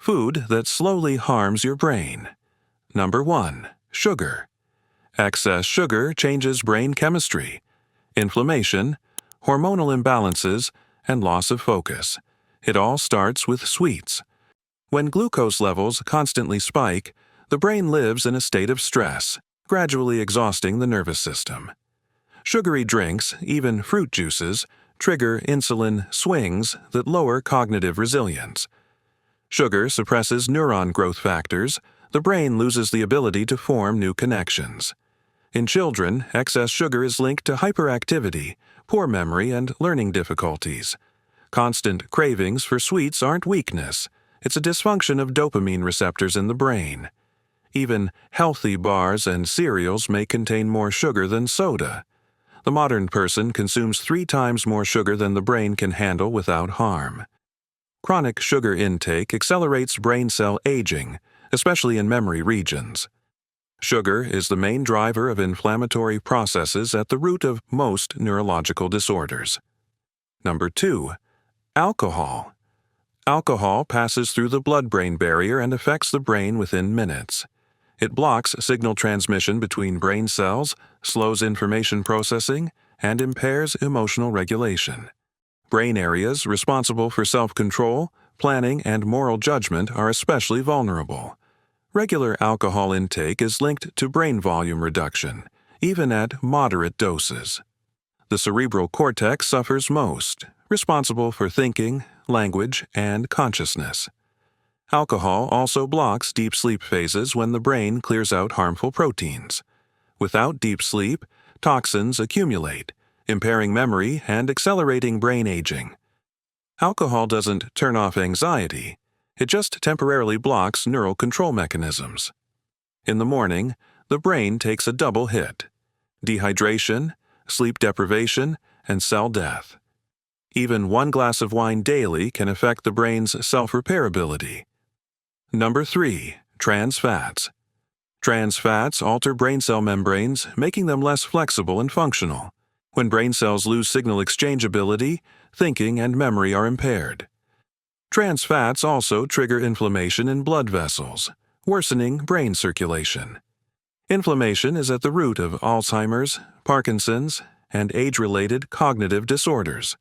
Food that slowly harms your brain. Number 1. Sugar. Excess sugar changes brain chemistry. Inflammation, hormonal imbalances, and loss of focus. It all starts with sweets. When glucose levels constantly spike, the brain lives in a state of stress, gradually exhausting the nervous system. Sugary drinks, even fruit juices, trigger insulin swings that lower cognitive resilience. Sugar suppresses neuron growth factors. The brain loses the ability to form new connections. In children, excess sugar is linked to hyperactivity, poor memory, and learning difficulties. Constant cravings for sweets aren't weakness. It's a dysfunction of dopamine receptors in the brain. Even healthy bars and cereals may contain more sugar than soda. The modern person consumes 3 times more sugar than the brain can handle without harm. Chronic sugar intake accelerates brain cell aging, especially in memory regions. Sugar is the main driver of inflammatory processes at the root of most neurological disorders. Number 2. Alcohol. Alcohol passes through the blood-brain barrier and affects the brain within minutes. It blocks signal transmission between brain cells, slows information processing, and impairs emotional regulation. Brain areas responsible for self-control, planning, and moral judgment are especially vulnerable. Regular alcohol intake is linked to brain volume reduction, even at moderate doses. The cerebral cortex suffers most, responsible for thinking, language, and consciousness. Alcohol also blocks deep sleep phases when the brain clears out harmful proteins. Without deep sleep, toxins accumulate, impairing memory and accelerating brain aging. Alcohol doesn't turn off anxiety. It just temporarily blocks neural control mechanisms. In the morning, the brain takes a double hit: dehydration, sleep deprivation, and cell death. Even 1 glass of wine daily can affect the brain's self-repair ability. Number 3. Trans fats. Trans fats alter brain cell membranes, making them less flexible and functional. When brain cells lose signal exchange ability, thinking and memory are impaired. Trans fats also trigger inflammation in blood vessels, worsening brain circulation. Inflammation is at the root of Alzheimer's, Parkinson's, and age-related cognitive disorders.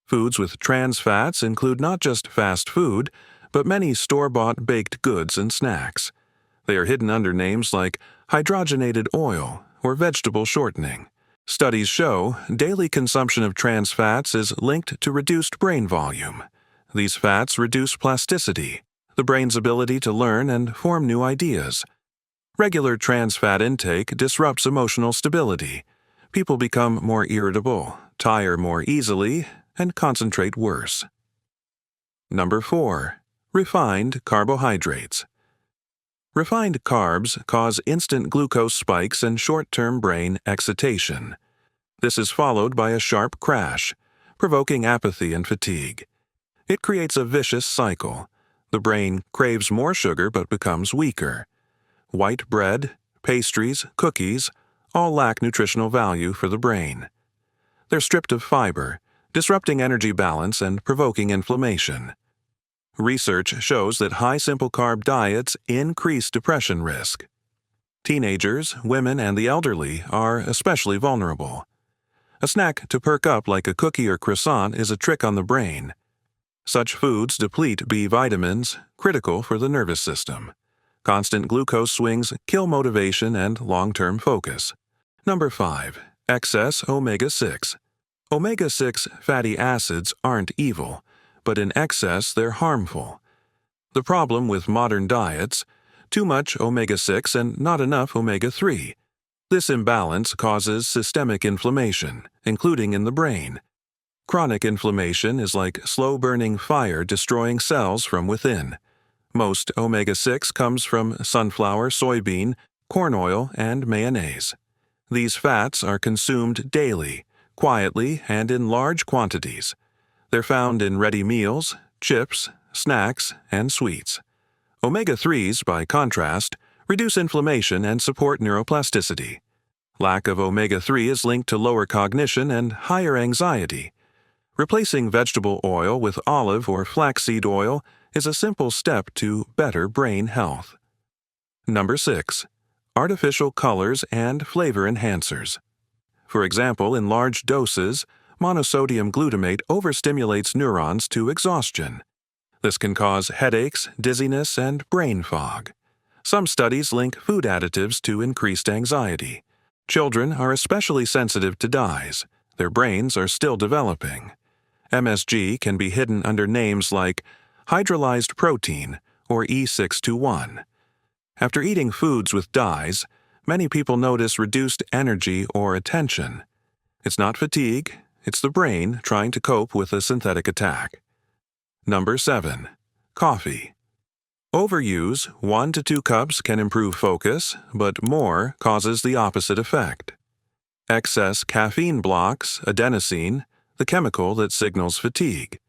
Foods with trans fats include not just fast food, but many store-bought baked goods and snacks. They are hidden under names like hydrogenated oil or vegetable shortening. Studies show daily consumption of trans fats is linked to reduced brain volume. These fats reduce plasticity, the brain's ability to learn and form new ideas. Regular trans fat intake disrupts emotional stability. People become more irritable, tire more easily, and concentrate worse. Number 4. Refined carbohydrates. Refined carbs cause instant glucose spikes and short-term brain excitation. This is followed by a sharp crash, provoking apathy and fatigue. It creates a vicious cycle. The brain craves more sugar but becomes weaker. White bread, pastries, cookies all lack nutritional value for the brain. They're stripped of fiber, disrupting energy balance and provoking inflammation. Research shows that high simple carb diets increase depression risk. Teenagers, women, and the elderly are especially vulnerable. A snack to perk up like a cookie or croissant is a trick on the brain. Such foods deplete B vitamins, critical for the nervous system. Constant glucose swings kill motivation and long-term focus. Number 5. Excess omega-6. Omega-6 fatty acids aren't evil, but in excess they're harmful. The problem with modern diets: too much omega-6 and not enough omega-3. This imbalance causes systemic inflammation, including in the brain. Chronic inflammation is like slow-burning fire destroying cells from within. Most omega-6 comes from sunflower, soybean, corn oil, and mayonnaise. These fats are consumed daily, quietly, and in large quantities. They're found in ready meals, chips, snacks, and sweets. Omega-3s, by contrast, reduce inflammation and support neuroplasticity. Lack of omega-3 is linked to lower cognition and higher anxiety. Replacing vegetable oil with olive or flaxseed oil is a simple step to better brain health. Number 6. Artificial colors and flavor enhancers. For example, in large doses, monosodium glutamate overstimulates neurons to exhaustion. This can cause headaches, dizziness, and brain fog. Some studies link food additives to increased anxiety. Children are especially sensitive to dyes. Their brains are still developing. MSG can be hidden under names like hydrolyzed protein or E621. After eating foods with dyes, many people notice reduced energy or attention. It's not fatigue, it's the brain trying to cope with a synthetic attack. Number 7. Coffee. Overuse, 1 to 2 cups can improve focus, but more causes the opposite effect. Excess caffeine blocks adenosine, the chemical that signals fatigue.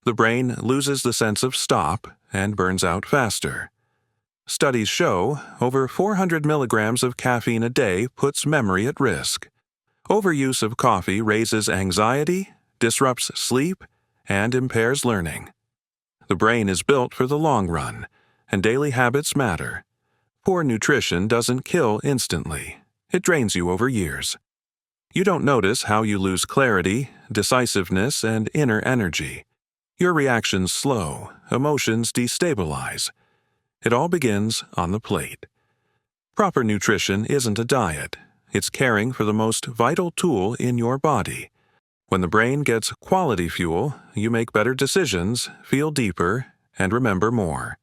The brain loses the sense of stop and burns out faster. Studies show over 400 milligrams of caffeine a day puts memory at risk. Overuse of coffee raises anxiety, disrupts sleep, and impairs learning. The brain is built for the long run, and daily habits matter. Poor nutrition doesn't kill instantly. It drains you over years. You don't notice how you lose clarity, decisiveness, and inner energy. Your reactions slow, emotions destabilize. It all begins on the plate. Proper nutrition isn't a diet. It's caring for the most vital tool in your body. When the brain gets quality fuel, you make better decisions, feel deeper, and remember more.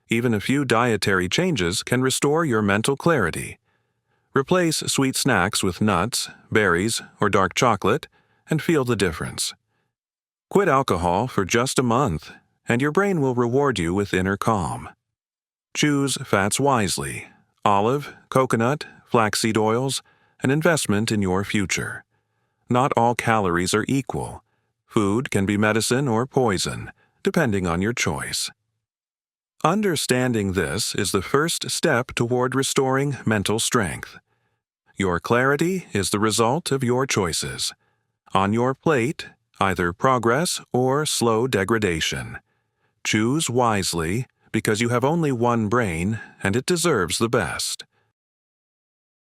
Even a few dietary changes can restore your mental clarity. Replace sweet snacks with nuts, berries, or dark chocolate, and feel the difference. Quit alcohol for just a month, and your brain will reward you with inner calm. Choose fats wisely. Olive, coconut, flaxseed oils, an investment in your future. Not all calories are equal. Food can be medicine or poison, depending on your choice. Understanding this is the first step toward restoring mental strength. Your clarity is the result of your choices. On your plate, either progress or slow degradation. Choose wisely because you have only one brain and it deserves the best.